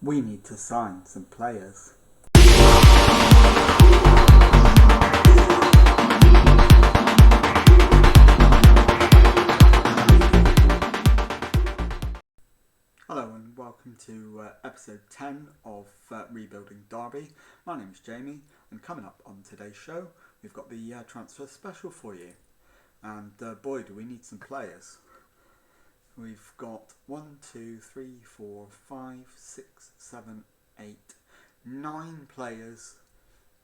We need to sign some players. Hello and welcome to episode 10 of Rebuilding Derby. My name is Jamie, and coming up on today's show we've got the transfer special for you. And boy, do we need some players. We've got 1, 2, 3, 4, 5, 6, 7, 8, 9 players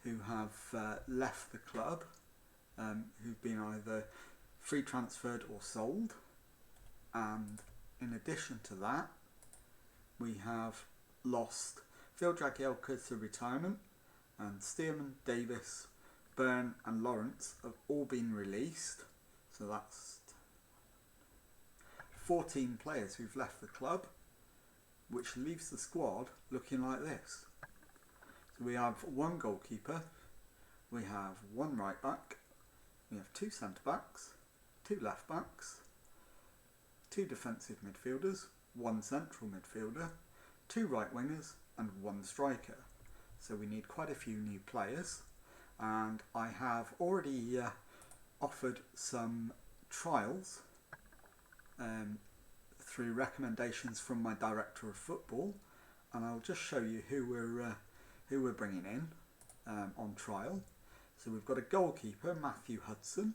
who have left the club, who've been either free transferred or sold. And in addition to that, we have lost Phil Jagielka to retirement, and Stearman, Davis, Byrne and Lawrence have all been released. So that's 14 players who've left the club, which leaves the squad looking like this. So we have one goalkeeper, we have one right back, we have 2 centre backs, 2 left backs, 2 defensive midfielders, 1 central midfielder, 2 right wingers and 1 striker. So we need quite a few new players, and I have already offered some trials through recommendations from my director of football, and I'll just show you who we're bringing in on trial. So we've got a goalkeeper, Matthew Hudson,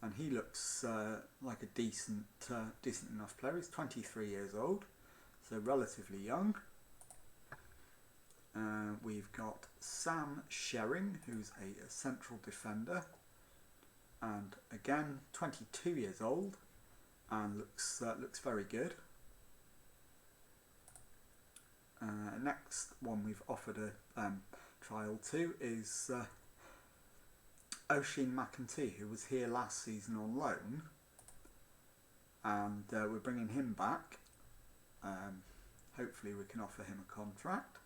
and he looks like a decent enough player. He's 23 years old, so relatively young. We've got Sam Shering, who's a central defender, and again 22 years old, and looks very good. Next one we've offered a trial to is Oisin Macanty, who was here last season on loan, and we're bringing him back. Hopefully we can offer him a contract.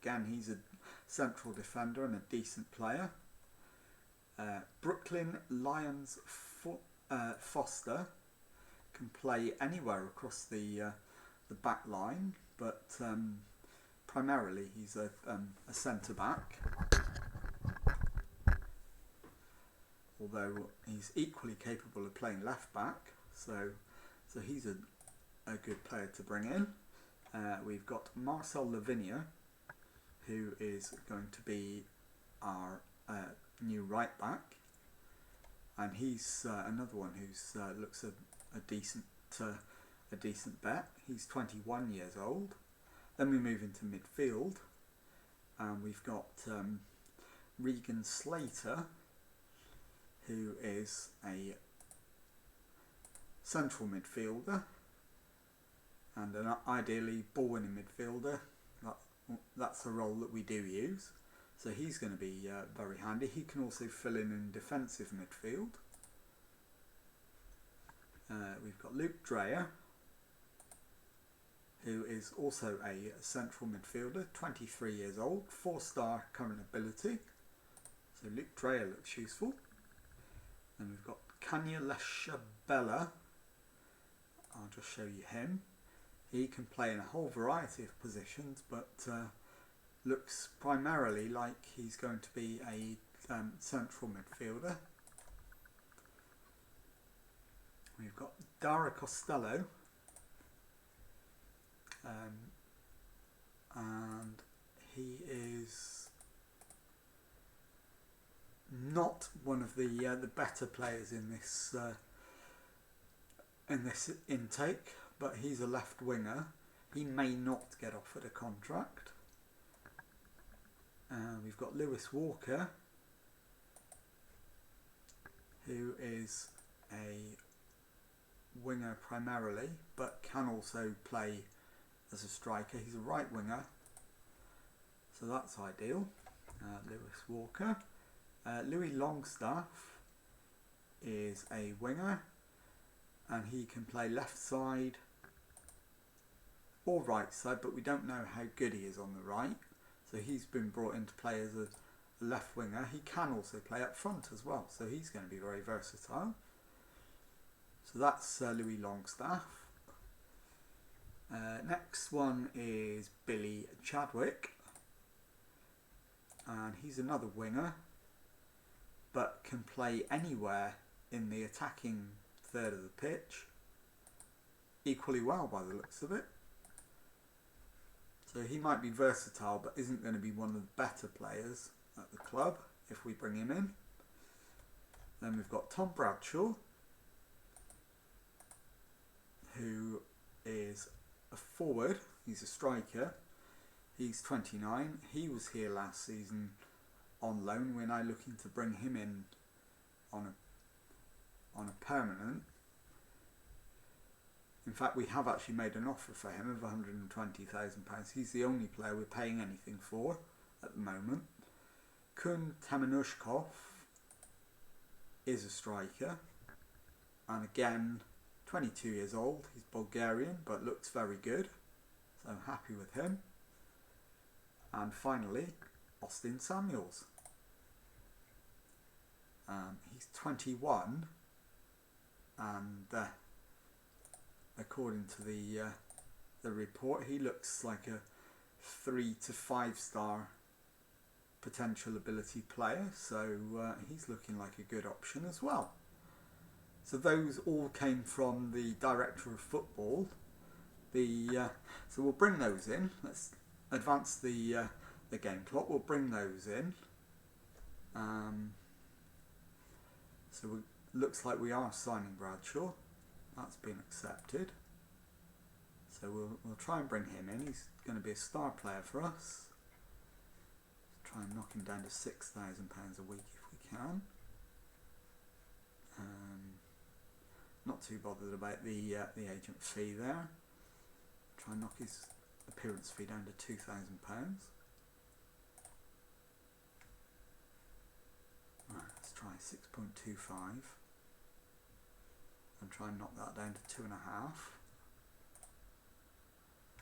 Again, he's a central defender and a decent player. Brooklyn Lions Foster can play anywhere across the back line, but primarily he's a centre back. Although he's equally capable of playing left back, so he's a good player to bring in. We've got Marcel Lavinia, who is going to be our new right back, and he's another one who's looks a decent bet. He's 21 years old. Then we move into midfield, and we've got Regan Slater, who is a central midfielder and an ideally Bowen midfielder. That's a role that we do use, so he's going to be very handy. He can also fill in defensive midfield. We've got Luke Dreyer, who is also a central midfielder, 23 years old, 4-star current ability. So Luke Dreyer looks useful. And we've got Kanya Leshabella. I'll just show you him. He can play in a whole variety of positions, but looks primarily like he's going to be a central midfielder. We've got Dara Costello, and he is not one of the better players in this intake, but he's a left winger. He may not get offered a contract. We've got Lewis Walker, who is a winger primarily, but can also play as a striker. He's a right winger, so that's ideal. Lewis Walker. Louis Longstaff is a winger, and he can play left side or right side, but we don't know how good he is on the right, so he's been brought in to play as a left winger. He can also play up front as well, so he's going to be very versatile. So that's Louis Longstaff. Next one is Billy Chadwick, and he's another winger, but can play anywhere in the attacking third of the pitch equally well by the looks of it. So he might be versatile, but isn't going to be one of the better players at the club if we bring him in. Then we've got Tom Bradshaw, who is a forward. He's a striker. He's 29. He was here last season on loan. We're now looking to bring him in on a permanent. In fact, we have actually made an offer for him of £120,000. He's the only player we're paying anything for at the moment. Kun Temenushkov is a striker, and again, 22 years old. He's Bulgarian, but looks very good, so I'm happy with him. And finally, Austin Samuels. He's 21, and according to the report, he looks like a 3 to 5 star potential ability player, so he's looking like a good option as well. So those all came from the director of football. So we'll bring those in. Let's advance the game clock. We'll bring those in. So it looks like we are signing Bradshaw. That's been accepted. So we'll try and bring him in. He's going to be a star player for us. Try and knock him down to £6,000 a week if we can. Not too bothered about the agent fee there. Try and knock his appearance fee down to £2,000. Right, let's try 6.25 and try and knock that down to 2.5.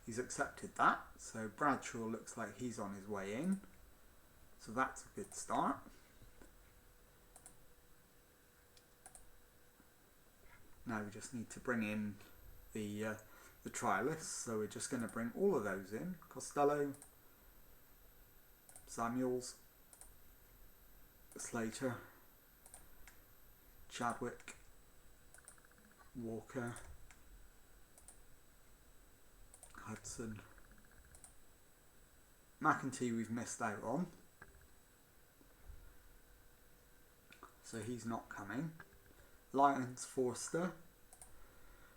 He's accepted that, so Bradshaw looks like he's on his way in, so that's a good start. Now we just need to bring in the trialists, so we're just going to bring all of those in. Costello, Samuels, Slater, Chadwick, Walker, Hudson, Macanty we've missed out on, so he's not coming. Lyons Forster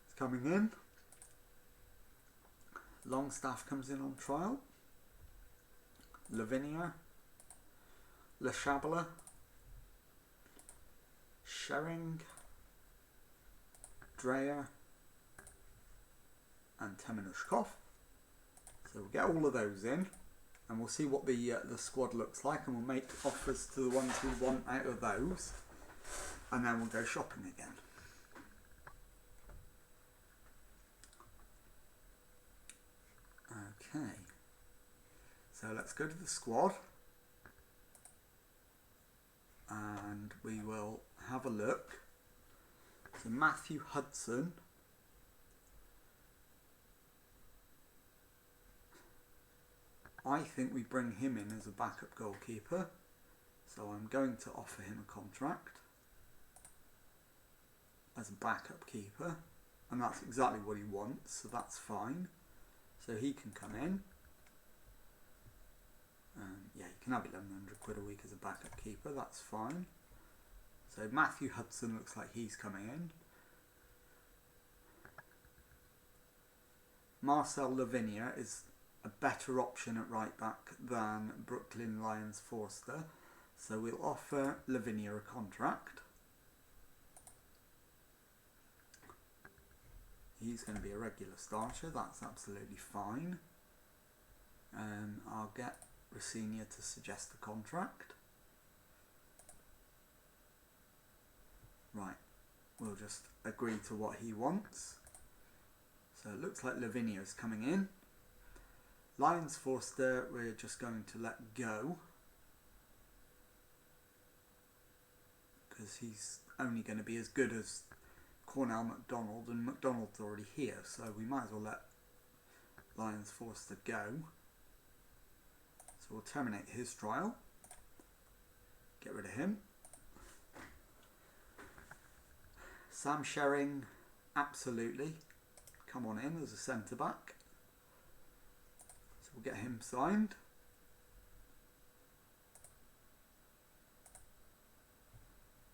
is coming in. Longstaff comes in on trial. Lavinia, Le Chabela, Shering, Dreyer, and Temenushkov. So we'll get all of those in, and we'll see what the squad looks like, and we'll make offers to the ones we want out of those, and then we'll go shopping again. Okay, so let's go to the squad, and we will have a look. So Matthew Hudson, I think we bring him in as a backup goalkeeper, so I'm going to offer him a contract as a backup keeper, and that's exactly what he wants, so that's fine. So he can come in. Yeah, you can have £1,100 a week as a backup keeper, that's fine. So Matthew Hudson looks like he's coming in. Marcel Lavinia is a better option at right back than Brooklyn Lyons Forster, so we'll offer Lavinia a contract. He's going to be a regular starter, that's absolutely fine. I'll get Rossinia to suggest a contract. Right, we'll just agree to what he wants. So it looks like Lavinia's coming in. Lyons Forster, we're just going to let go, because he's only going to be as good as Cornell McDonald, and McDonald's already here, so we might as well let Lions forced to go. So we'll terminate his trial. Get rid of him. Sam Sherring, absolutely. Come on in as a centre back. So we'll get him signed.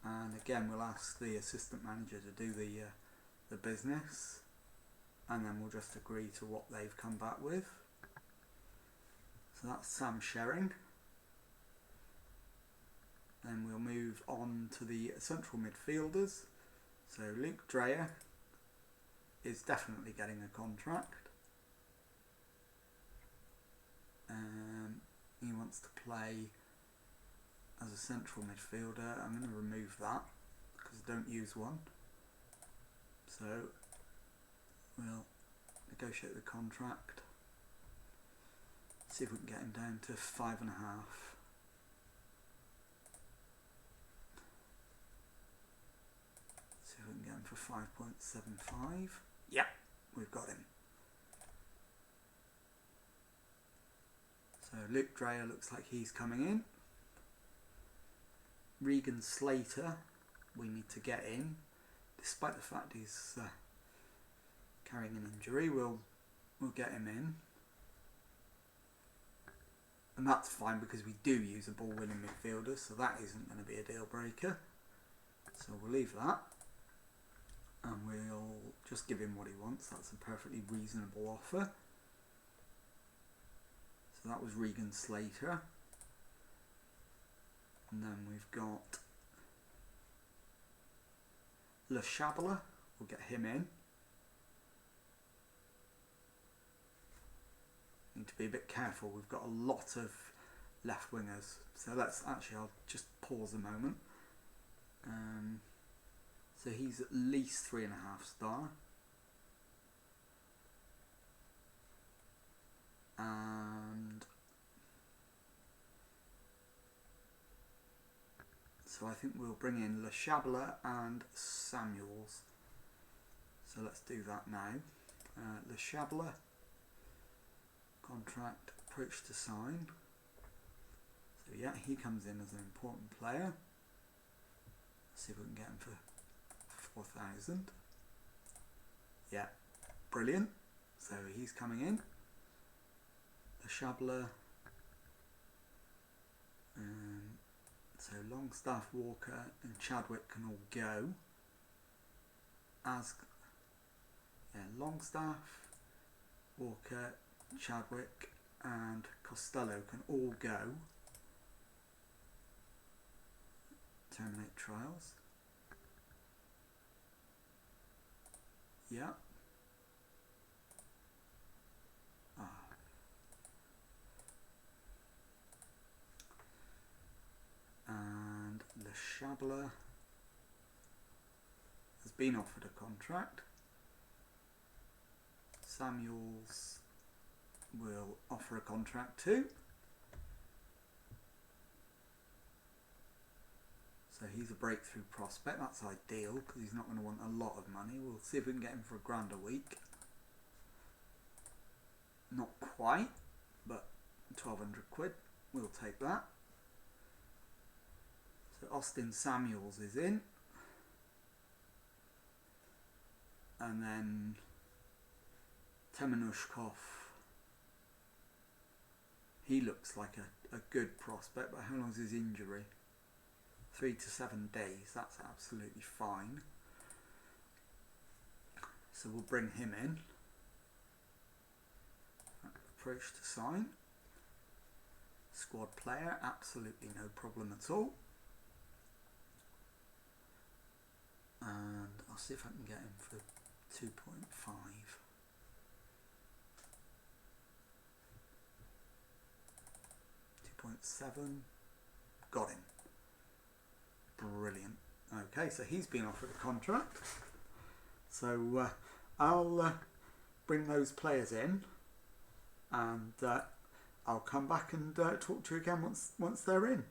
And again, we'll ask the assistant manager to do the business, and then we'll just agree to what they've come back with. So that's Sam Sherring. Then we'll move on to the central midfielders. So Luke Dreyer is definitely getting a contract. He wants to play as a central midfielder. I'm going to remove that because I don't use one. So we'll negotiate the contract. See if we can get him down to 5.5. See if we can get him for 5.75. Yep, we've got him. So Luke Dreyer looks like he's coming in. Regan Slater, we need to get in, despite the fact he's carrying an injury. We'll get him in, and that's fine because we do use a ball-winning midfielder, so that isn't going to be a deal breaker. So we'll leave that, and we'll just give him what he wants. That's a perfectly reasonable offer. So that was Regan Slater. And then we've got Le Chabler. We'll get him in. Need to be a bit careful. We've got a lot of left wingers. So let's actually, I'll just pause a moment. So he's at least 3.5 star. And so I think we'll bring in Le Chabler and Samuels. So let's do that now. Le Chabler, contract, approach to sign. So yeah, he comes in as an important player. Let's see if we can get him for 4,000. Yeah, brilliant. So he's coming in. Le Chabler. So Longstaff, Walker and Chadwick can all go. Longstaff, Walker, Chadwick and Costello can all go. Terminate trials. Yeah. And Le Chabler has been offered a contract. Samuels will offer a contract too. So he's a breakthrough prospect. That's ideal because he's not going to want a lot of money. We'll see if we can get him for £1,000 a week. Not quite, but 1,200 quid. We'll take that. So Austin Samuels is in. And then Temenushkov. He looks like a good prospect, but how long is his injury? 3 to 7 days. That's absolutely fine. So we'll bring him in. Approach to sign. Squad player, absolutely no problem at all. And I'll see if I can get him for 2.5. 2.7. Got him. Brilliant. Okay, so he's been offered a contract. So I'll bring those players in, and I'll come back and talk to you again once they're in.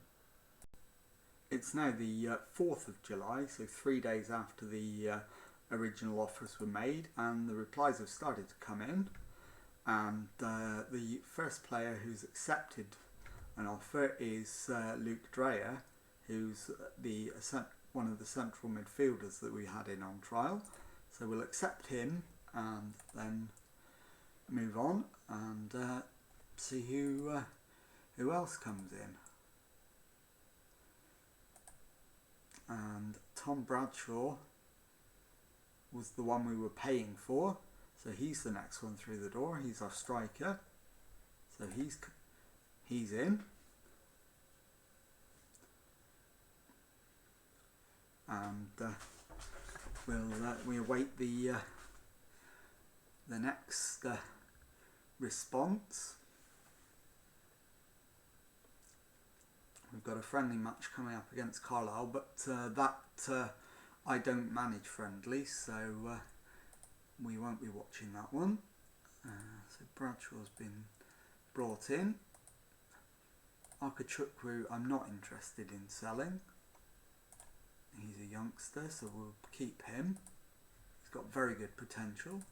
It's now the 4th of July, so 3 days after the original offers were made, and the replies have started to come in. And the first player who's accepted an offer is Luke Dreyer, who's one of the central midfielders that we had in on trial. So we'll accept him and then move on and see who else comes in. And Tom Bradshaw was the one we were paying for, so he's the next one through the door. He's our striker, so he's in. And we await the next response. We've got a friendly match coming up against Carlisle, but that I don't manage friendlies, so we won't be watching that one. So Bradshaw's been brought in. Chadwick I'm not interested in selling. He's a youngster, so we'll keep him. He's got very good potential.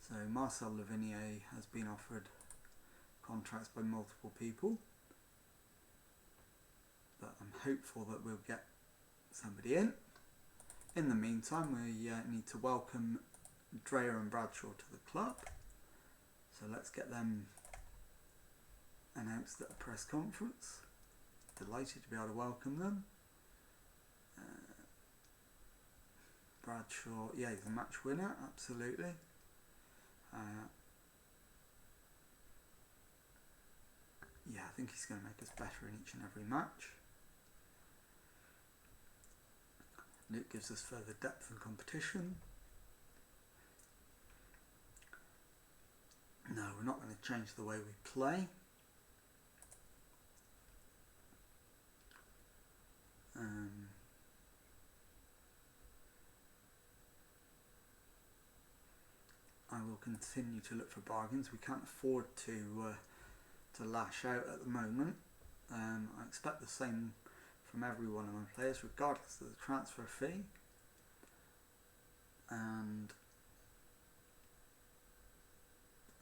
So Marcel Lavinier has been offered contracts by multiple people, but I'm hopeful that we'll get somebody in. In the meantime, we need to welcome Dreyer and Bradshaw to the club. So let's get them announced at a press conference. Delighted to be able to welcome them. Bradshaw, yeah, he's a match winner, absolutely. Yeah, I think he's going to make us better in each and every match. And it gives us further depth and competition. No, we're not going to change the way we play. I will continue to look for bargains. We can't afford to lash out at the moment. I expect the same from every one of my players, regardless of the transfer fee. And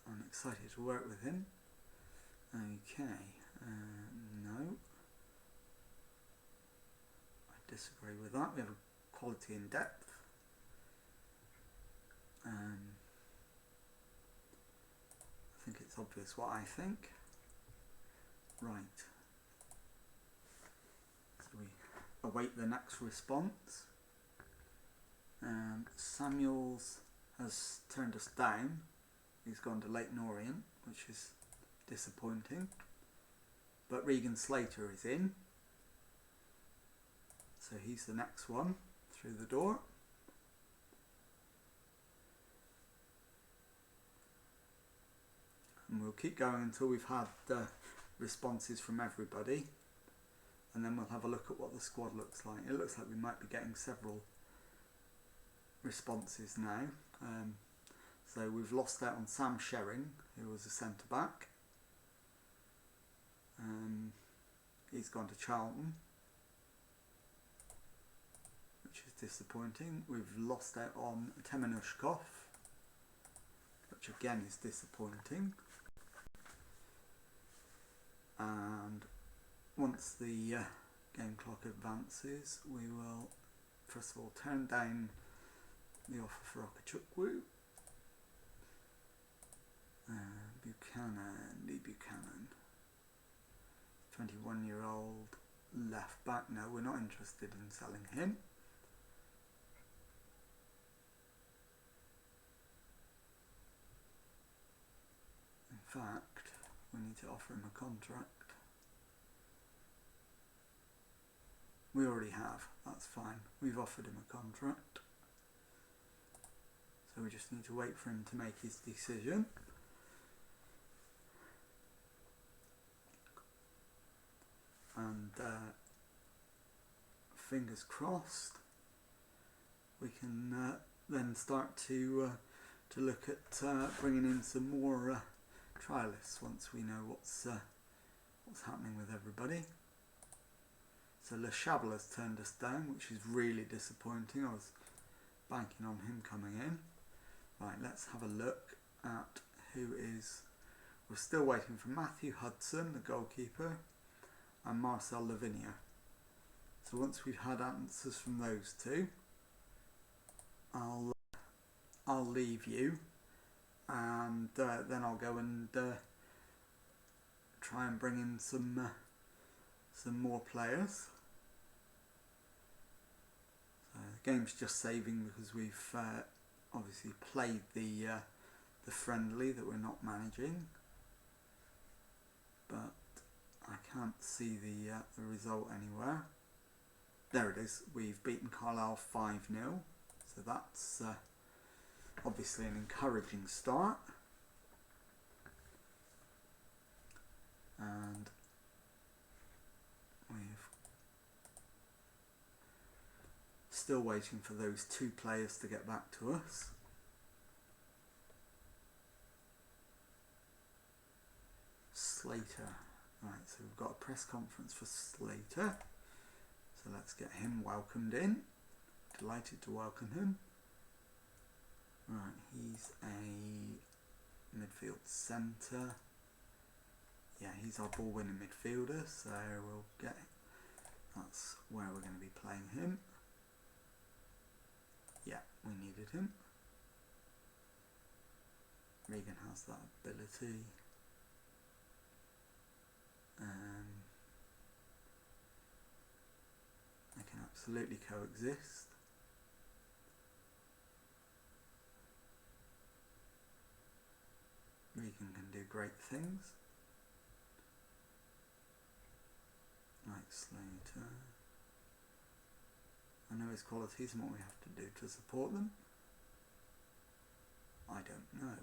I'm excited to work with him. Okay, no. I disagree with that. We have a quality in depth. I think it's obvious what I think. Right. So we await the next response. Samuels has turned us down. He's gone to Leighton Orient, which is disappointing. But Regan Slater is in. So he's the next one through the door. And we'll keep going until we've had responses from everybody, and then we'll have a look at what the squad looks like. It looks like we might be getting several responses now. So we've lost out on Sam Sherring, who was a centre back. He's gone to Charlton, which is disappointing. We've lost out on Temenushkov, which again is disappointing. And once the game clock advances, we will first of all turn down the offer for Chadwick. Buchanan, 21-year-old left back. No, we're not interested in selling him. In fact, we need to offer him a contract. We already have, that's fine. We've offered him a contract. So we just need to wait for him to make his decision. And fingers crossed, we can then start to look at bringing in some more trialists once we know what's happening with everybody. So Le Chabel has turned us down, which is really disappointing. I was banking on him coming in. Right, let's have a look at we're still waiting for Matthew Hudson, the goalkeeper, and Marcel Lavinia. So once we've had answers from those two, I'll leave you, and then I'll go and try and bring in some more players. So the game's just saving because we've obviously played the friendly that we're not managing, but I can't see the result anywhere. There it is. We've beaten Carlisle 5-0, so that's obviously an encouraging start. And we're still waiting for those two players to get back to us. Slater. Right, so we've got a press conference for Slater. So let's get him welcomed in. Delighted to welcome him. Right, he's a midfield centre. Yeah, he's our ball winning midfielder, so we'll get that's where we're going to be playing him. Yeah, we needed him. Regan has that ability. They can absolutely coexist. Regan can do great things. Like Slater. I know his qualities and what we have to do to support them. I don't know.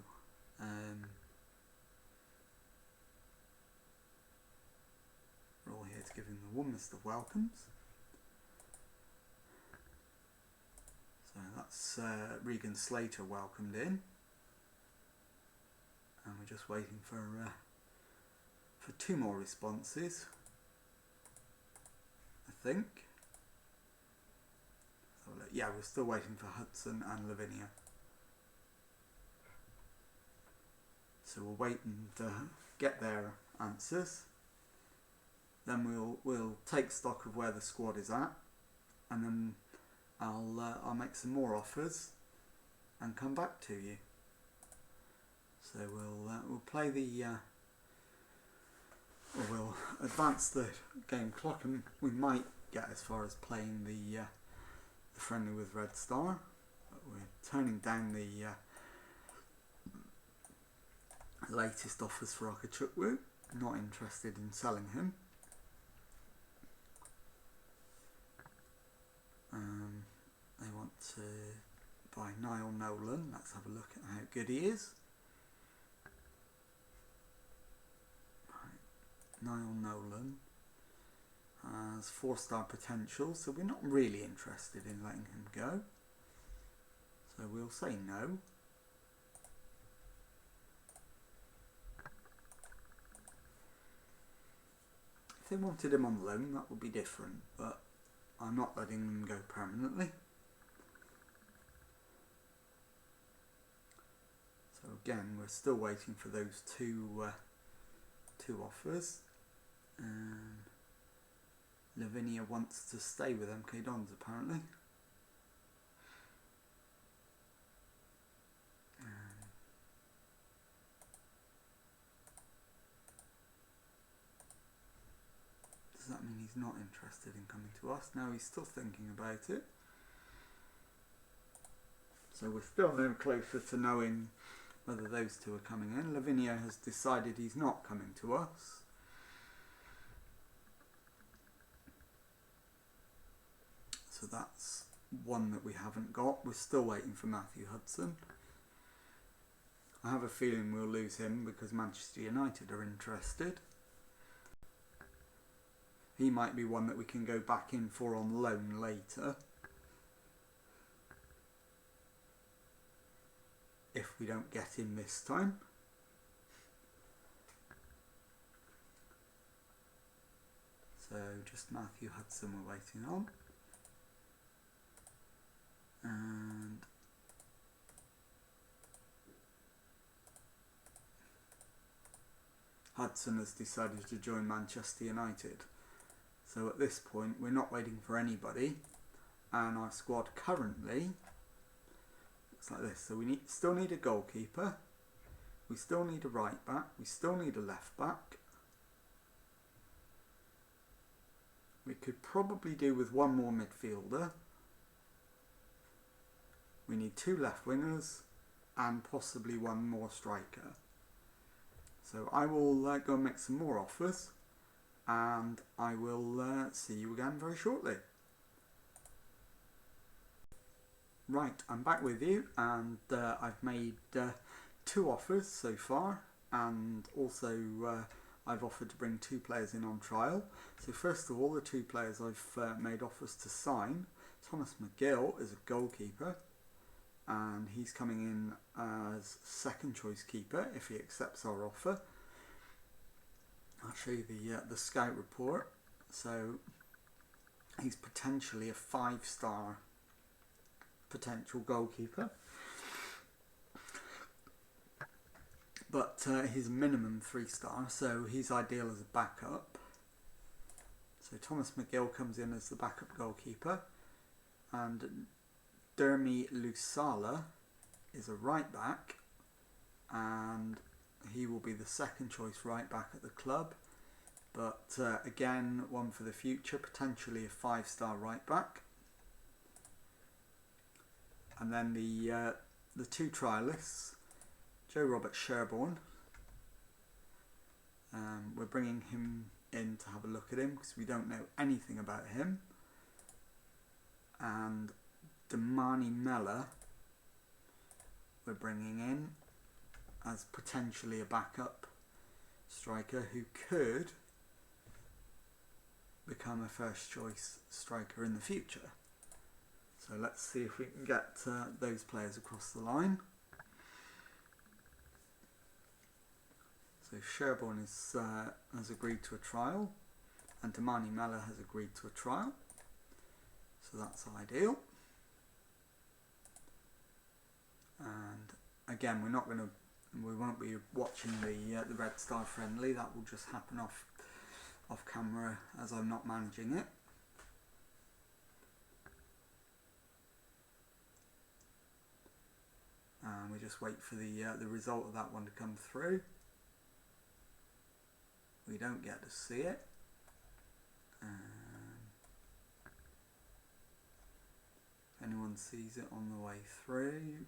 We're all here to give him the warmest of welcomes. So that's Regan Slater welcomed in, and we're just waiting for two more responses, I think. So, yeah, we're still waiting for Hudson and Lavinia. So we'll wait and get their answers. Then we'll take stock of where the squad is at, and then I'll make some more offers and come back to you. So we'll play we'll advance the game clock, and we might get as far as playing the friendly with Red Star, but we're turning down the latest offers for Chadwick. Not interested in selling him. They want to buy Niall Nolan. Let's have a look at how good he is. Right. Niall Nolan has 4-star potential, so we're not really interested in letting him go. So we'll say no. If they wanted him on loan, that would be different, but I'm not letting them go permanently. So again, we're still waiting for those two offers. Lavinia wants to stay with MK Dons apparently. Does that mean he's not interested in coming to us? No, he's still thinking about it. So we're still no closer to knowing whether those two are coming in. Lavinia has decided he's not coming to us. So that's one that we haven't got. We're still waiting for Matthew Hudson. I have a feeling we'll lose him because Manchester United are interested. He might be one that we can go back in for on loan later, if we don't get him this time. So just Matthew Hudson we're waiting on. And Hudson has decided to join Manchester United. So at this point we're not waiting for anybody, and our squad currently looks like this. So we still need a goalkeeper, we still need a right back, we still need a left back. We could probably do with one more midfielder. We need 2 left wingers and possibly one more striker. So I will go and make some more offers, and I will see you again very shortly. Right, I'm back with you, and I've made 2 offers so far, and also I've offered to bring 2 players in on trial. So first of all, the 2 players I've made offers to sign. Thomas Mcgill is a goalkeeper, and he's coming in as second choice keeper if he accepts our offer. I'll show you the scout report. So he's potentially a 5-star potential goalkeeper, but he's a minimum 3-star, so he's ideal as a backup. So Thomas Mcgill comes in as the backup goalkeeper, and Dermy Lusala is a right back, and he will be the second choice right back at the club, but again, one for the future, potentially a 5-star right back. And then the 2 trialists, Joe Robert Sherborne, we're bringing him in to have a look at him because we don't know anything about him, and Damani Mella we're bringing in as potentially a backup striker who could become a first choice striker in the future. So let's see if we can get those players across the line. So Sherborne has agreed to a trial, and Damani Mella has agreed to a trial. So that's ideal. And again, we won't be watching the Red Star friendly. That will just happen off camera as I'm not managing it. And we just wait for the result of that one to come through. We don't get to see it. If anyone sees it on the way through,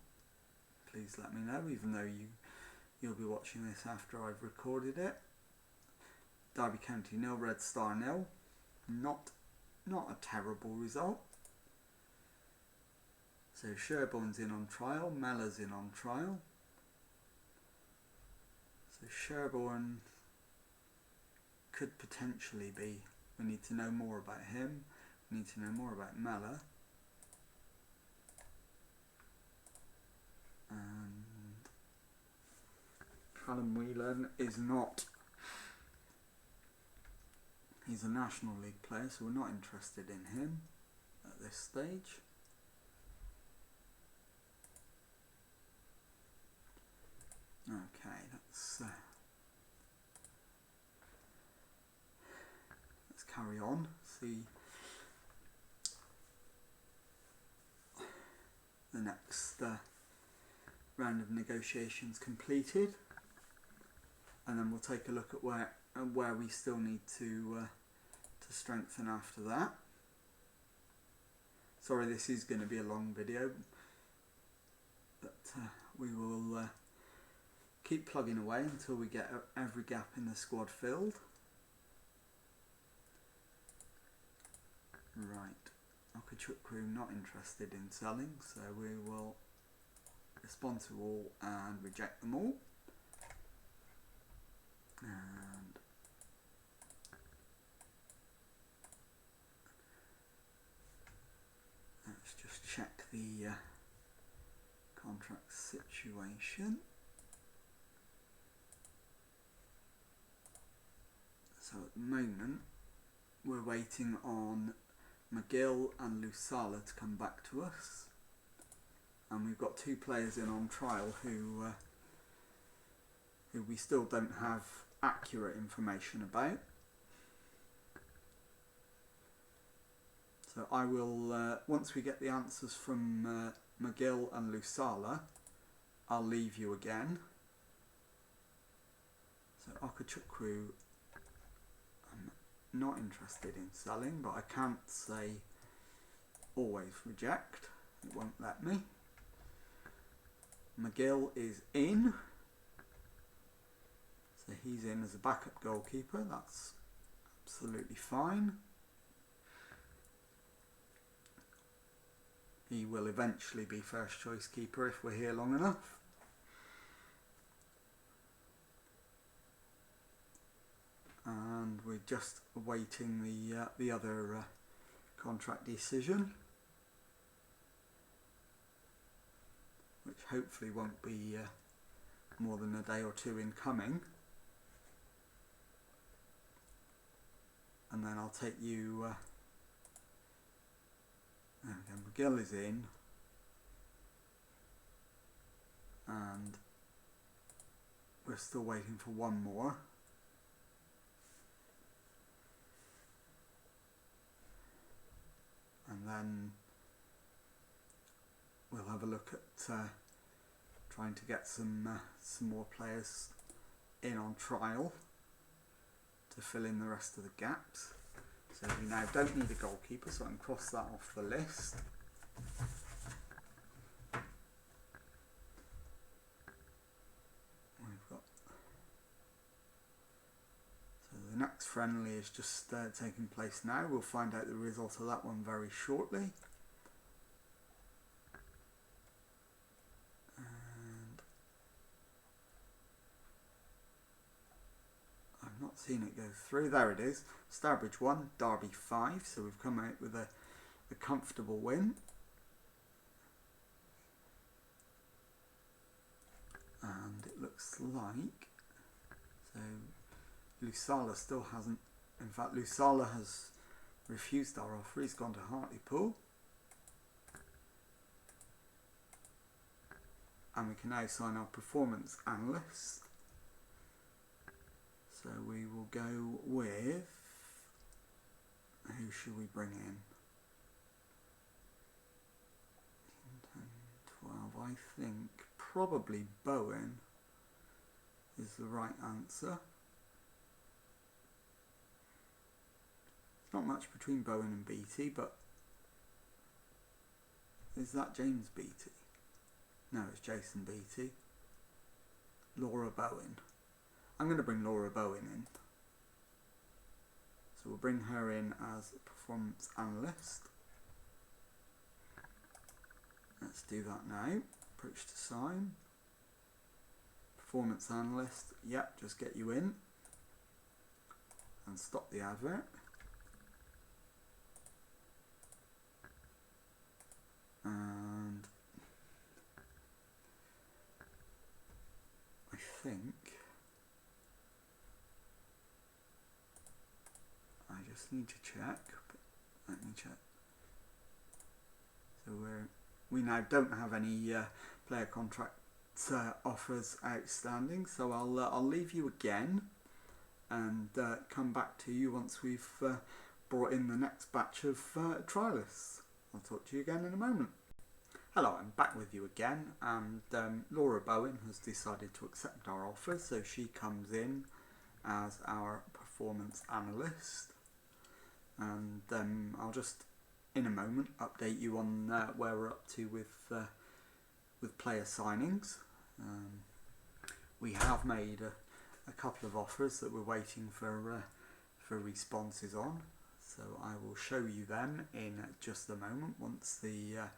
please let me know, even though you'll be watching this after I've recorded it. Derby County 0, Red Star 0. Not a terrible result. So Sherborne's in on trial, Mella's in on trial. So Sherborne could potentially be, we need to know more about him, we need to know more about Mella. And Callum Whelan is not, he's a National League player, so we're not interested in him at this stage. Okay, let's carry on. See the next round of negotiations completed, and then we'll take a look at where we still need to strengthen after that. Sorry, this is going to be a long video, but we will keep plugging away until we get every gap in the squad filled. Right, Okachukwu not interested in selling, so we will respond to all and reject them all. And let's just check the contract situation. So at the moment we're waiting on Mcgill and Lusala to come back to us, and we've got 2 players in on trial who we still don't have accurate information about. So I will, once we get the answers from Mcgill and Lusala, I'll leave you again. So Okachukwu, I'm not interested in selling, but I can't say always reject. It won't let me. Mcgill is in. So he's in as a backup goalkeeper. That's absolutely fine. He will eventually be first choice keeper if we're here long enough. And we're just awaiting the other contract decision, which hopefully won't be more than a day or two in coming. And then I'll take you. There we go. Mcgill is in, and we're still waiting for one more. And then we'll have a look at trying to get some more players in on trial to fill in the rest of the gaps. So we now don't need a goalkeeper, so I can cross that off the list. We've got, so the next friendly is just taking place now. We'll find out the result of that one very shortly. And I've not seen it go through. There it is. Stourbridge 1, Derby 5. So we've come out with a comfortable win. And it looks like, so Lusala still hasn't, in fact Lusala has refused our offer. He's gone to Hartlepool. And we can now sign our performance analyst. So we will go with, who should we bring in? 10, 12, I think probably Bowen is the right answer. It's not much between Bowen and Beattie, but is that James Beattie? No, it's Jason Beattie. Laura Bowen. I'm going to bring Laura Bowen in. So we'll bring her in as a performance analyst. Let's do that now. Approach to sign. Performance analyst. Yep, just get you in. And stop the advert. And I think I just need to check, but let me check. So we now don't have any player contract offers outstanding, so I'll leave you again and come back to you once we've brought in the next batch of trialists. I'll talk to you again in a moment. Hello, I'm back with you again, and Laura Bowen has decided to accept our offer, so she comes in as our performance analyst, and I'll just in a moment update you on where we're up to with player signings. We have made a couple of offers that we're waiting for responses on, so I will show you them in just a moment once the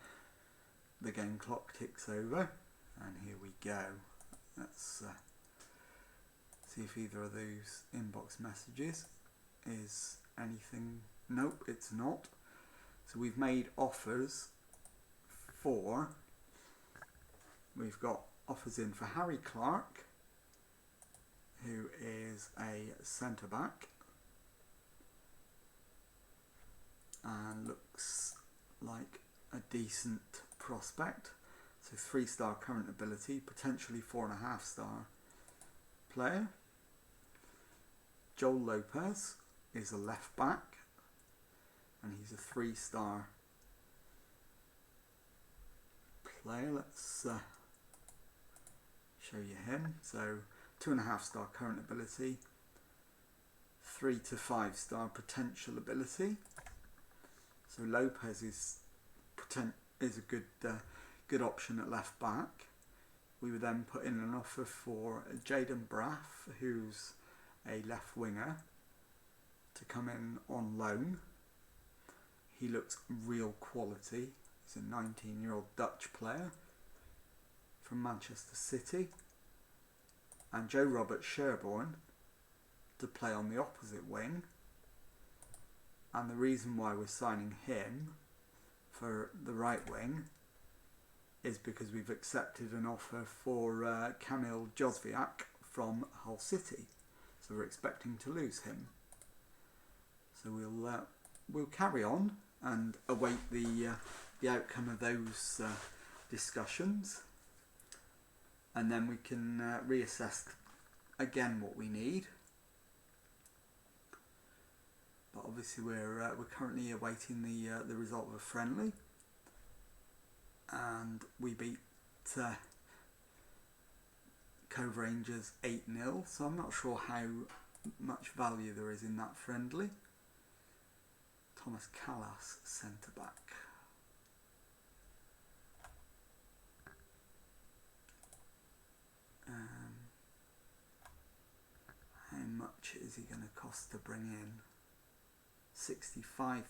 game clock ticks over. And here we go. Let's see if either of those inbox messages is anything. Nope, it's not. So we've made offers for, we've got offers in for Harry Clark, who is a centre back and looks like a decent prospect. So 3-star current ability, potentially 4.5-star player. Joel Lopez is a left back, and he's a 3-star player. Let's show you him. So 2.5-star current ability, 3 to 5-star potential ability. So Lopez is a good option at left back. We would then put in an offer for Jaden Braff, who's a left winger, to come in on loan. He looks real quality. He's a 19-year-old Dutch player from Manchester City. And Joe Robert Sherborne to play on the opposite wing. And the reason why we're signing him for the right wing is because we've accepted an offer for Kamil Jozwiak from Hull City. So we're expecting to lose him. So we'll carry on and await the outcome of those discussions, and then we can reassess again what we need. But obviously we're currently awaiting the result of a friendly, and we beat Cove Rangers 8-0, so I'm not sure how much value there is in that friendly. Thomas Callas, centre back. How much is he going to cost to bring in? £65,000,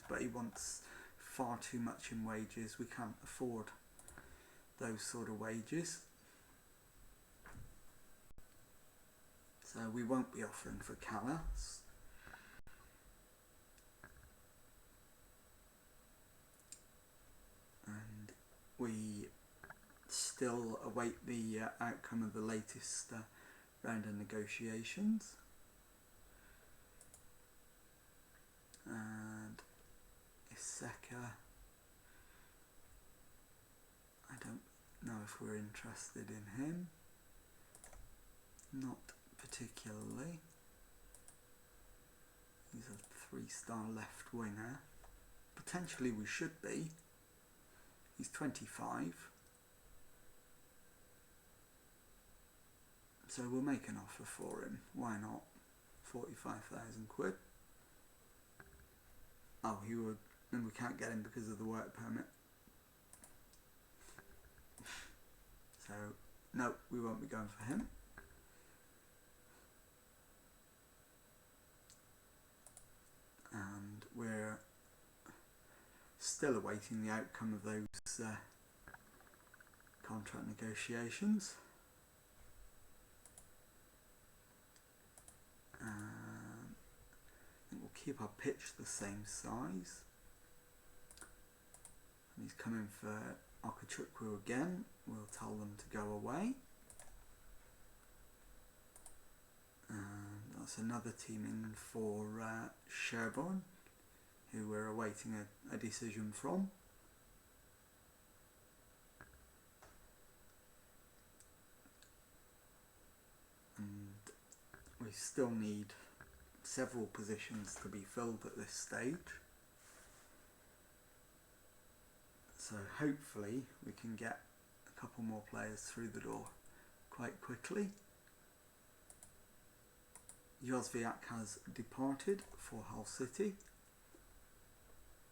but he wants far too much in wages. We can't afford those sort of wages. So we won't be offering for Callas. And we still await the outcome of the latest round of negotiations. And Iseka, I don't know if we're interested in him. Not particularly. He's a 3-star left winger. Potentially we should be. He's 25. So we'll make an offer for him. Why not? 45,000 quid. Oh, he would, and we can't get him because of the work permit. So, no, we won't be going for him. And we're still awaiting the outcome of those contract negotiations. I think we'll keep our pitch the same size. And he's coming for Okachukwu again. We'll tell them to go away. And that's another team in for Sherborne, who we're awaiting a decision from. And we still need several positions to be filled at this stage. So hopefully we can get a couple more players through the door quite quickly. Jozwiak has departed for Hull City,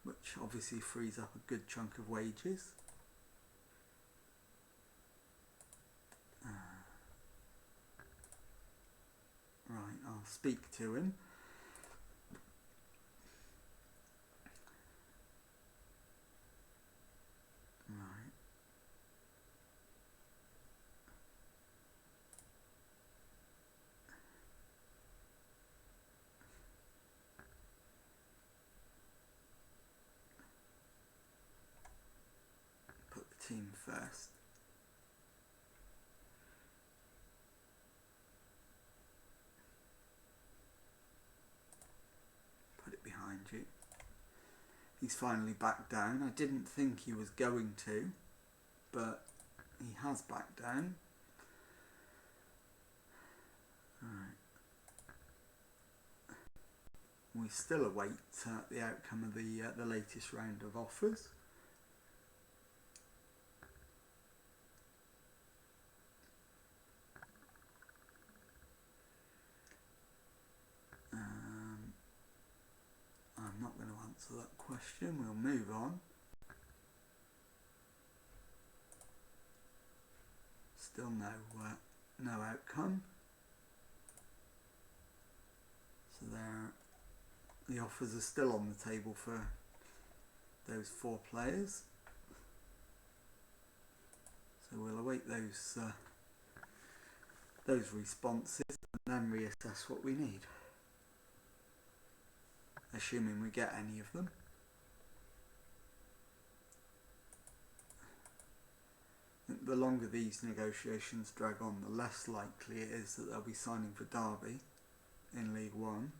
which obviously frees up a good chunk of wages. Right, I'll speak to him. Right. Put the team first. Put it behind you. He's finally backed down. I didn't think he was going to, but he has backed down. Alright. we still await the outcome of the latest round of offers. I'm not going to answer that question. We'll move on. Still no outcome. So the offers are still on the table for those 4 players. So we'll await those responses and then reassess what we need, assuming we get any of them. The longer these negotiations drag on, the less likely it is that they'll be signing for Derby in League One.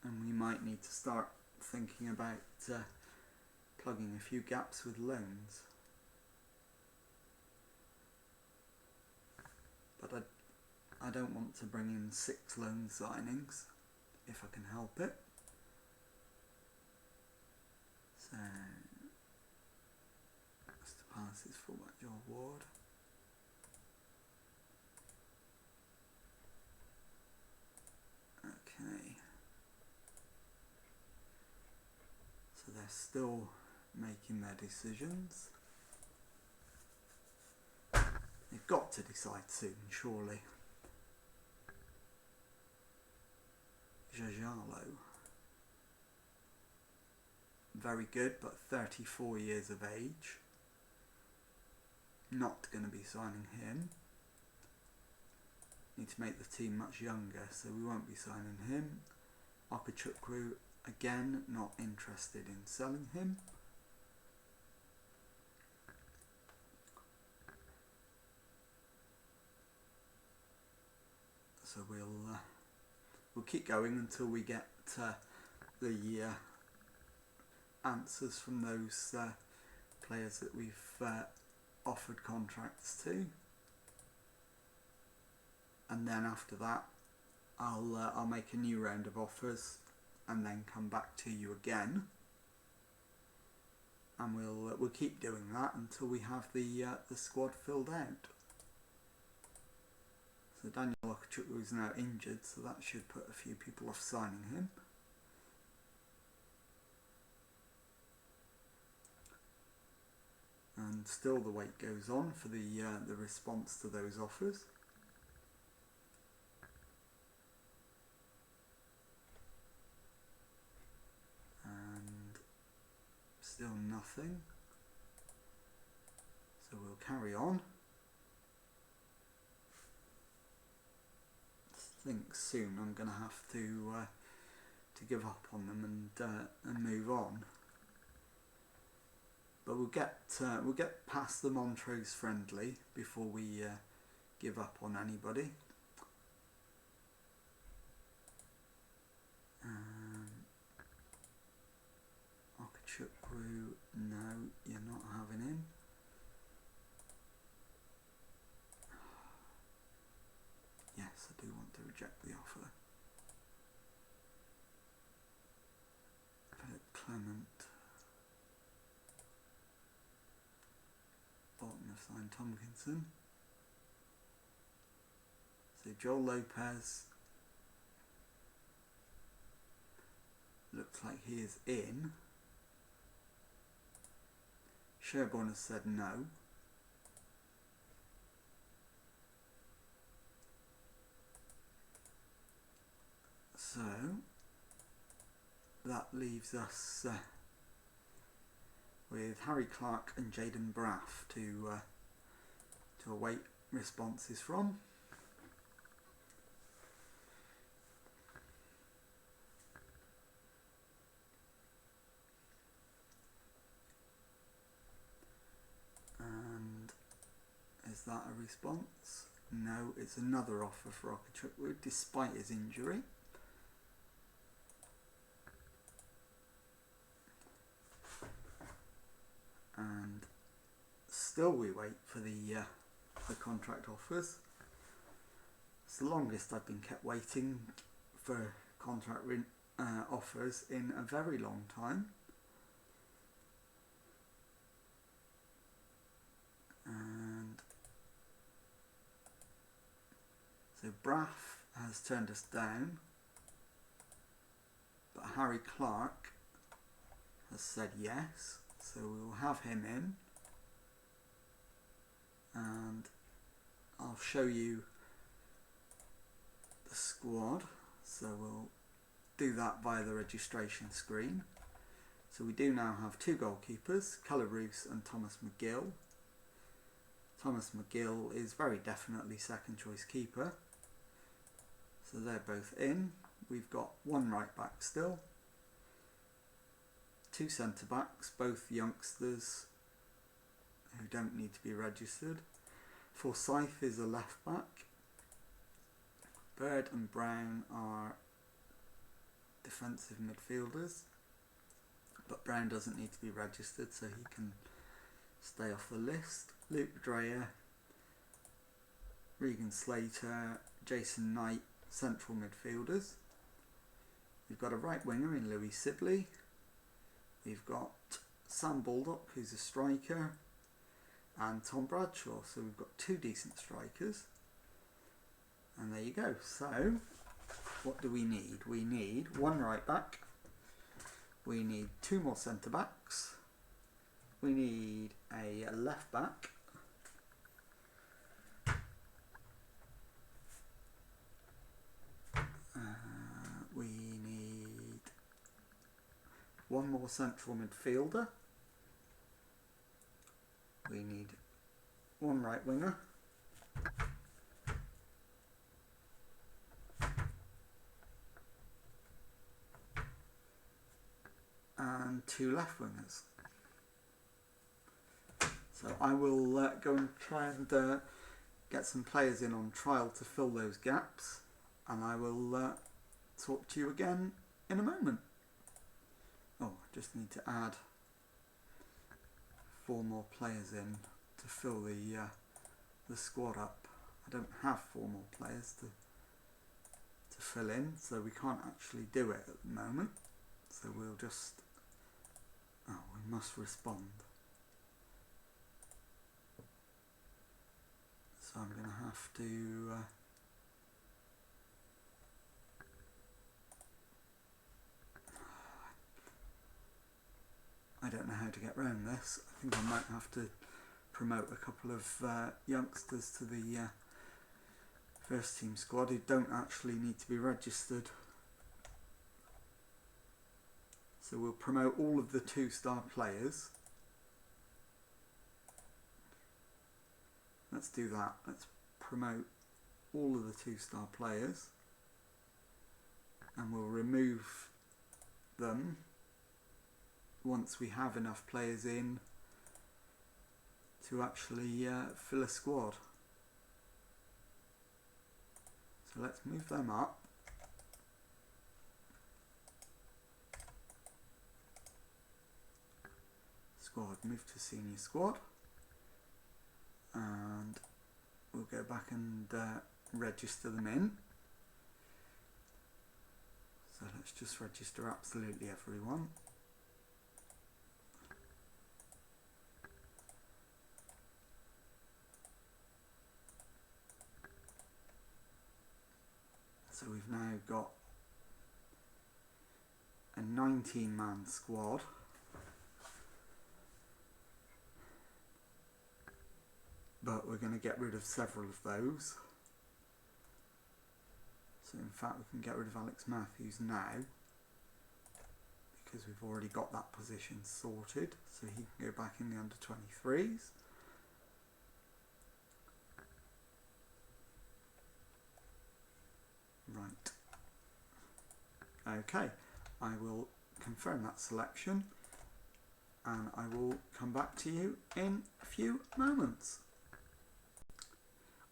And we might need to start thinking about plugging a few gaps with loans. But I don't want to bring in 6 loan signings if I can help it. So Mr. Palace's fullback Joel Ward. Okay. So they're still making their decisions. They've got to decide soon, surely. Jajalo. Very good, but 34 years of age. Not going to be signing him. Need to make the team much younger, so we won't be signing him. Okachukwu, again, not interested in selling him. So we'll keep going until we get the answers from those players that we've offered contracts to, and then after that I'll make a new round of offers and then come back to you again, and we'll keep doing that until we have the squad filled out. So Daniel Okachukwu is now injured, so that should put a few people off signing him. And still the wait goes on for the response to those offers. And still nothing. So we'll carry on. I think soon I'm going to have to give up on them and move on. But we'll get past the Montrose friendly before we give up on anybody. Okachukwu, no, you're not having him. Yes, I do want to reject the offer. Philip Clement. Bolton have signed Tomkinson. So Joel Lopez looks like he is in. Sherborne has said no. So that leaves us with Harry Clark and Jaden Braff to await responses from. And is that a response? No, it's another offer for Okachukwu despite his injury. And still we wait for the contract offers. It's the longest I've been kept waiting for contract offers in a very long time. And so Braff has turned us down, but Harry Clark has said yes, so we'll have him in, and I'll show you the squad. So we'll do that via the registration screen. So we do now have two goalkeepers, Roos and Thomas Mcgill. Thomas Mcgill is very definitely second choice keeper, so they're both in. We've got one right back still, two centre backs, both youngsters who don't need to be registered. Forsyth is a left back. Bird and Brown are defensive midfielders, but Brown doesn't need to be registered, so he can stay off the list. Luke Dreyer, Regan Slater, Jason Knight, central midfielders. We've got a right winger in Louis Sibley. We've got Sam Baldock, who's a striker, and Tom Bradshaw. So we've got two decent strikers. And there you go. So what do we need? We need one right back. We need two more centre backs. We need a left back. We need one more central midfielder. We need one right winger. And two left wingers. So I will go and try and get some players in on trial to fill those gaps, and I will talk to you again in a moment. Oh, I just need to add 4 more players in to fill the squad up. I don't have 4 more players to fill in, so we can't actually do it at the moment. So we'll just... Oh, we must respond. So I'm going to have to... I don't know how to get around this. I think I might have to promote a couple of youngsters to the first team squad who don't actually need to be registered. So we'll promote all of the 2-star players. Let's do that. Let's promote all of the 2-star players, and we'll remove them once we have enough players in to actually fill a squad. So let's move them up. Squad, move to senior squad, and we'll go back and register them in. So let's just register absolutely everyone. So we've now got a 19-man squad. But we're going to get rid of several of those. So in fact we can get rid of Alex Matthews now, because we've already got that position sorted, so he can go back in the under-23s. Right. Okay, I will confirm that selection, and I will come back to you in a few moments.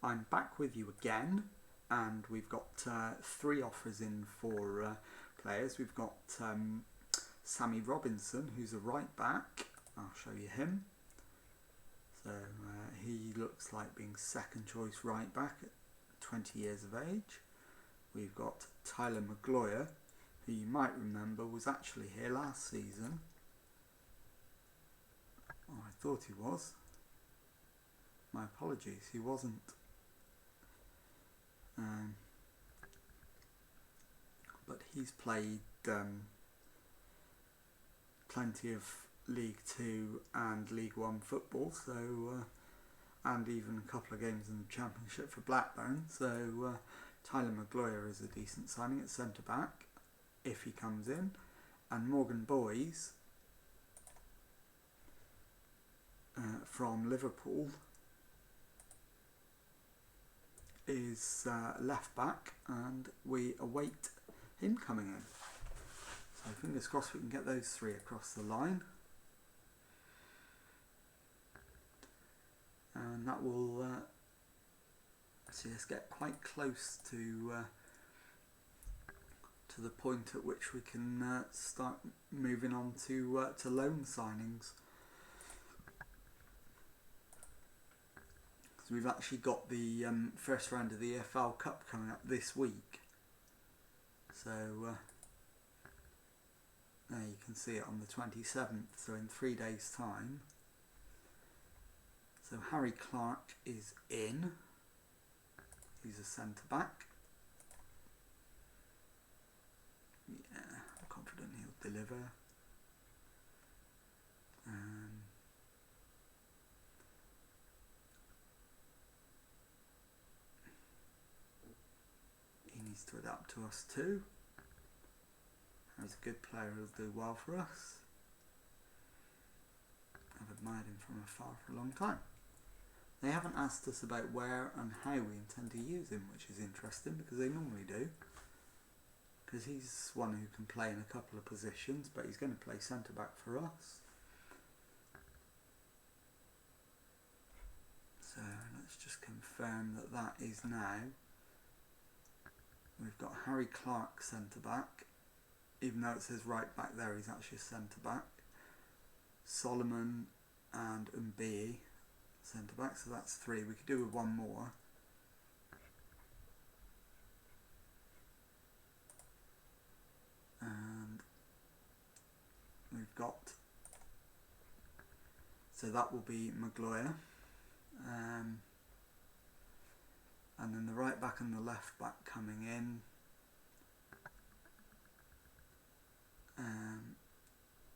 I'm back with you again, and we've got 3 offers in for players. We've got Sammy Robinson, who's a right back. I'll show you him. So he looks like being second choice right back at 20 years of age. We've got Tyler Mcgloya, who you might remember was actually here last season. Oh, I thought he was. My apologies, he wasn't. But he's played plenty of League Two and League One football, so and even a couple of games in the Championship for Blackburn. So Tyler Mcgloya is a decent signing at centre back if he comes in, and Morgan Boys from Liverpool is left back, and we await him coming in. So fingers crossed we can get those three across the line, and that will see us get quite close to the point at which we can start moving on to loan signings. So we've actually got the first round of the EFL Cup coming up this week. So there you can see it on the 27th, so in 3 days' time. So Harry Clark is in. He's a centre back. Yeah, I'm confident he'll deliver. He needs to adapt to us too. He's a good player who'll do well for us. I've admired him from afar for a long time. They haven't asked us about where and how we intend to use him, which is interesting because they normally do. Because he's one who can play in a couple of positions, but he's going to play centre back for us. So let's just confirm that that is now. We've got Harry Clark centre back, even though it says right back there, he's actually centre back. Solomon and Mbe centre back, so that's three. We could do with one more. And we've got, so that will be Mcgloya. And then the right back and the left back coming in.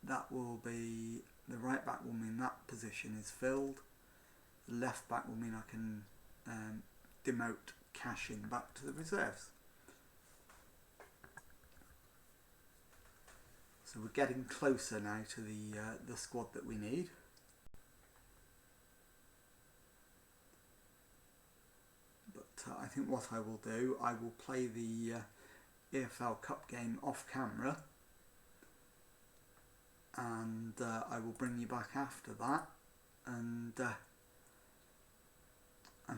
That will be, the right back will mean that position is filled. The left back will mean I can demote Cashin back to the reserves. So we're getting closer now to the squad that we need. But I think what I will do, I will play the EFL Cup game off camera, and I will bring you back after that, and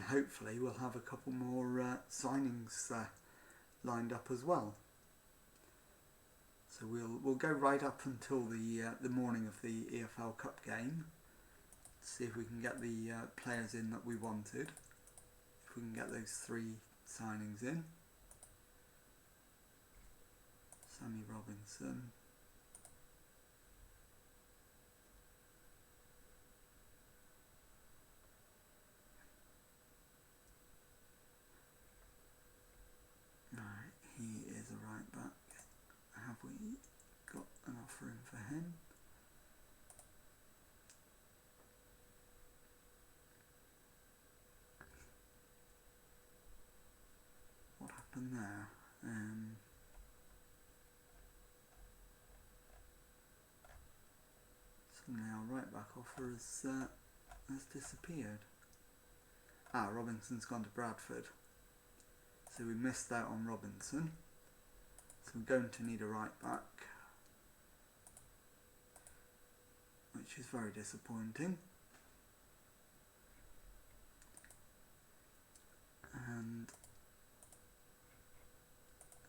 hopefully we'll have a couple more signings lined up as well. So we'll go right up until the morning of the EFL Cup game, see if we can get the players in that we wanted. If we can get those three signings in. Sammy Robinson. Right, he is a right back. Have we got an offer in for him? What happened there? Suddenly our right back offer has disappeared. Robinson's gone to Bradford. So we missed out on Robinson. So we're going to need a right back, which is very disappointing. And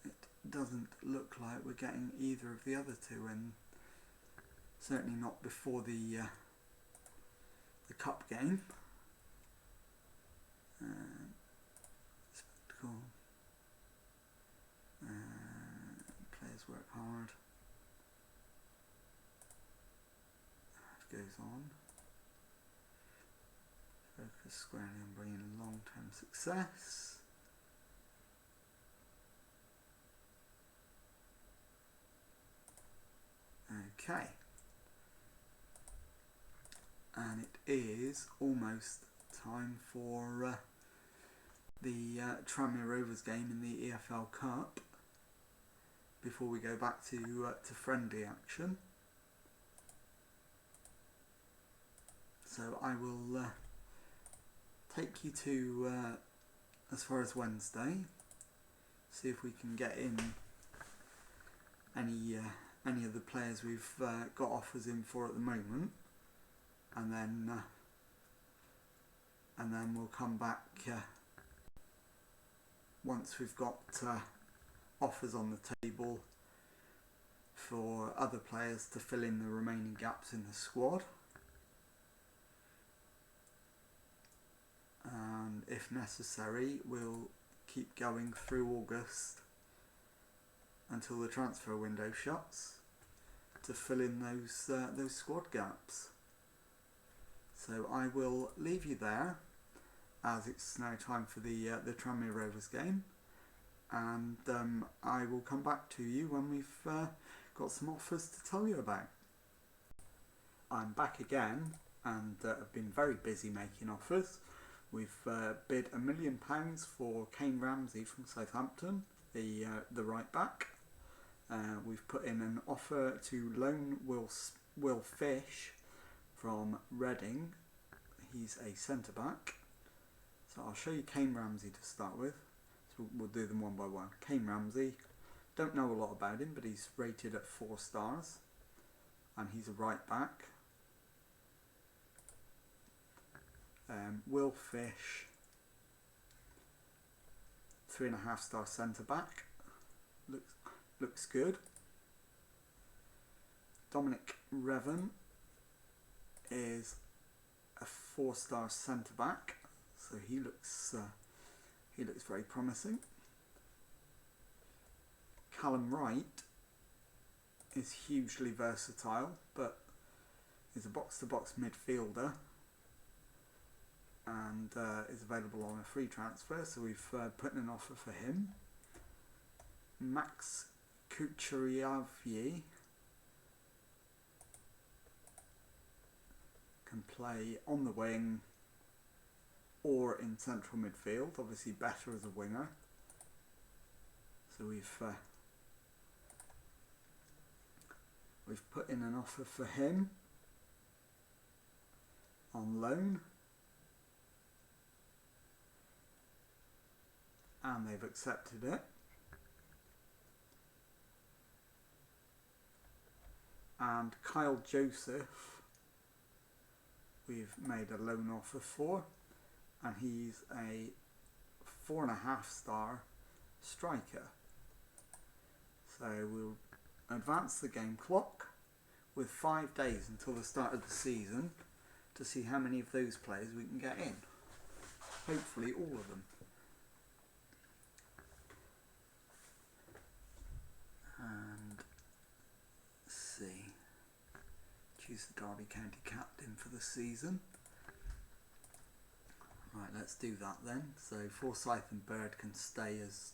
it doesn't look like we're getting either of the other two in. Certainly not before the cup game. Expect card. It goes on. Focus squarely on bringing long-term success. Okay. And it is almost time for the Tranmere Rovers game in the EFL Cup before we go back to friendly action. So I will take you to as far as Wednesday, see if we can get in any of the players we've got offers in for at the moment, and then we'll come back once we've got offers on the table for other players to fill in the remaining gaps in the squad. And if necessary, we'll keep going through August until the transfer window shuts to fill in those squad gaps. So I will leave you there, as it's now time for the Tranmere Rovers game, and I will come back to you when we've got some offers to tell you about. I'm back again, and I've been very busy making offers. We've bid £1 million for Kane Ramsey from Southampton, the right back. We've put in an offer to loan Will Fish from Reading. He's a centre back. So I'll show you Kane Ramsey to start with. So we'll do them one by one. Kane Ramsey, don't know a lot about him, but he's rated at 4 stars, and he's a right back. Will Fish, 3.5 star centre back. Looks good. Dominic Revan is a 4 star centre back, so he looks very promising. Callum Wright is hugely versatile, but is a box-to-box midfielder, and is available on a free transfer, so we've put in an offer for him. Max Kucheriavyi can play on the wing or in central midfield, obviously better as a winger. So we've put in an offer for him on loan, and they've accepted it. And Kyle Joseph, we've made a loan offer for, and he's a 4.5 star striker. So we'll advance the game clock with 5 days until the start of the season to see how many of those players we can get in. Hopefully all of them. And let's see, choose the Derby County captain for the season. Right, let's do that then. So Forsyth and Bird can stay as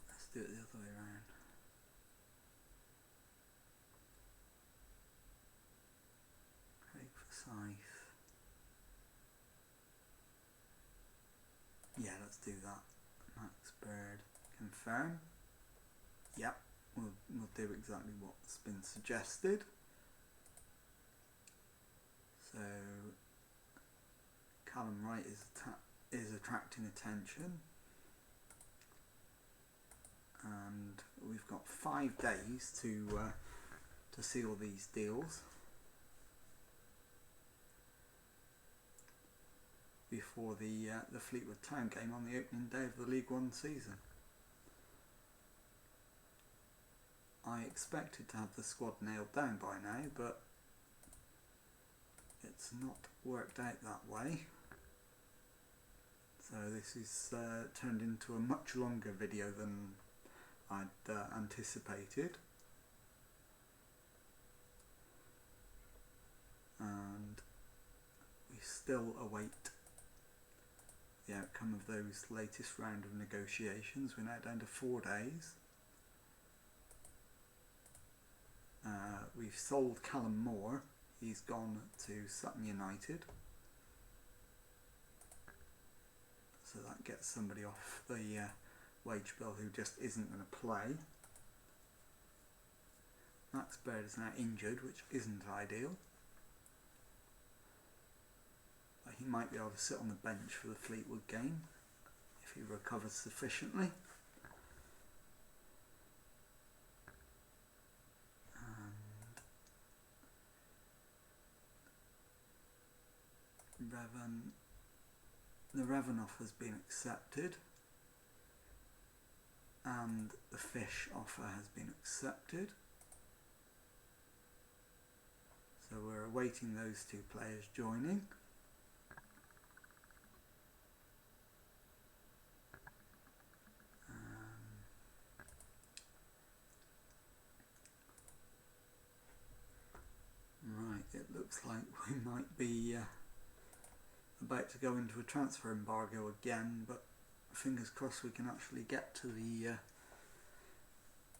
let's do it the other way around. Craig Forsyth. Yeah, let's do that. Max Bird, confirm. Yep, we'll do exactly what's been suggested. So Callum Wright is attracting attention, and we've got 5 days to seal these deals before the Fleetwood Town game on the opening day of the League One season. I expected to have the squad nailed down by now, but it's not worked out that way. So this is turned into a much longer video than I'd anticipated. And we still await the outcome of those latest round of negotiations. We're now down to 4 days. We've sold Callum Moore. He's gone to Sutton United. So that gets somebody off the wage bill who just isn't going to play. Max Baird is now injured, which isn't ideal. But he might be able to sit on the bench for the Fleetwood game if he recovers sufficiently. The Revan offer has been accepted, and the Fish offer has been accepted. So we're awaiting those two players joining. Right, it looks like we might be about to go into a transfer embargo again, but fingers crossed we can actually get to the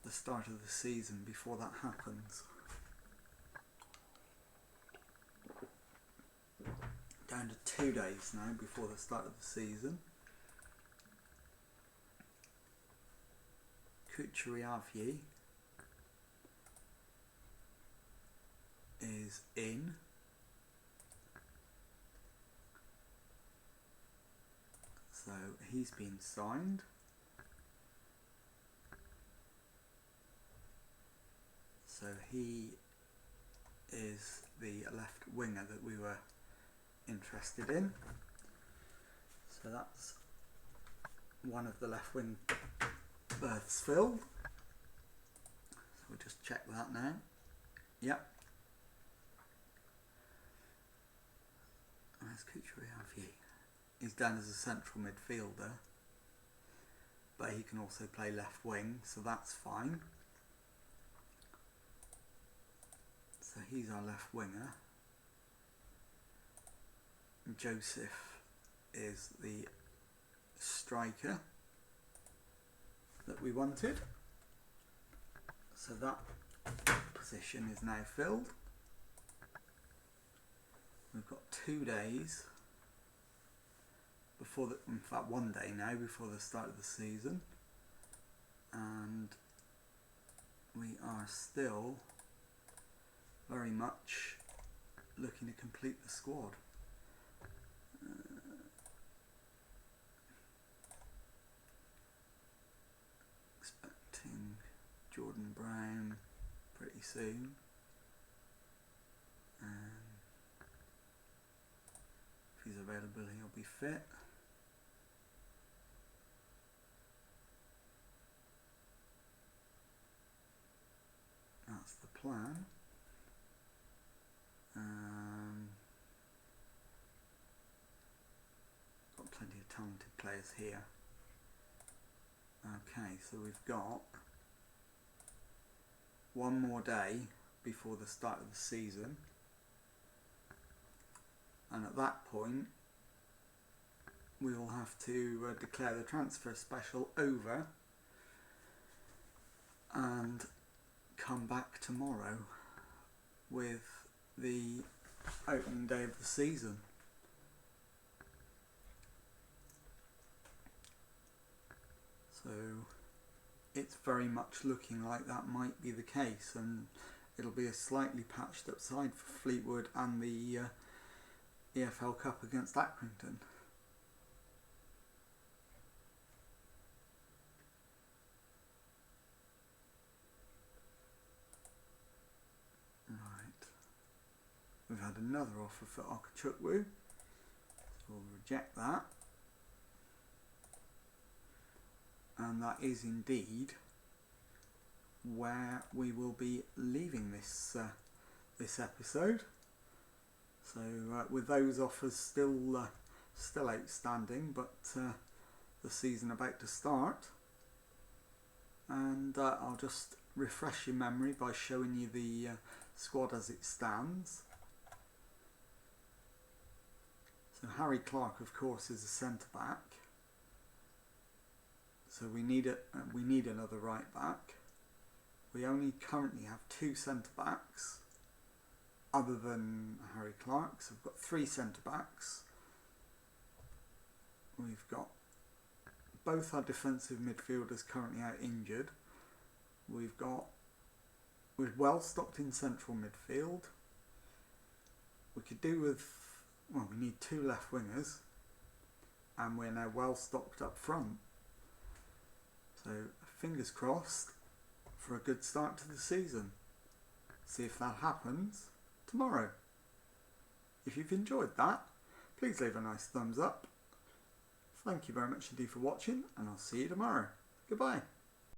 start of the season before that happens. Down to 2 days now before the start of the season. Kucheriavyi is in. So he's been signed. So he is the left winger that we were interested in. So that's one of the left wing berths filled. So we'll just check that now. Yep. Where's Kucheriavyi? He's down as a central midfielder, but he can also play left wing, so that's fine. So he's our left winger. Joseph is the striker that we wanted. So that position is now filled. We've got 2 days before the, in fact 1 day now before the start of the season, and we are still very much looking to complete the squad. Expecting Jordan Brown pretty soon. If he's available, he'll be fit. That's the plan. Got plenty of talented players here. Okay, so we've got 1 more day before the start of the season, and at that point we will have to declare the transfer special over and come back tomorrow with the opening day of the season. So it's very much looking like that might be the case, and it'll be a slightly patched up side for Fleetwood and the EFL Cup against Accrington. We've had another offer for Okachukwu, so we'll reject that. And that is indeed where we will be leaving this episode. So with those offers still outstanding, but the season about to start, and I'll just refresh your memory by showing you the squad as it stands. So Harry Clark, of course, is a centre back. So we need another right back. We only currently have 2 centre backs, other than Harry Clark. So we've got 3 centre backs. We've got both our defensive midfielders currently out injured. We're well stocked in central midfield. We could do with, well, we need 2 left wingers, and we're now well stocked up front. So fingers crossed for a good start to the season. See if that happens tomorrow. If you've enjoyed that, please leave a nice thumbs up. Thank you very much indeed for watching, and I'll see you tomorrow. Goodbye.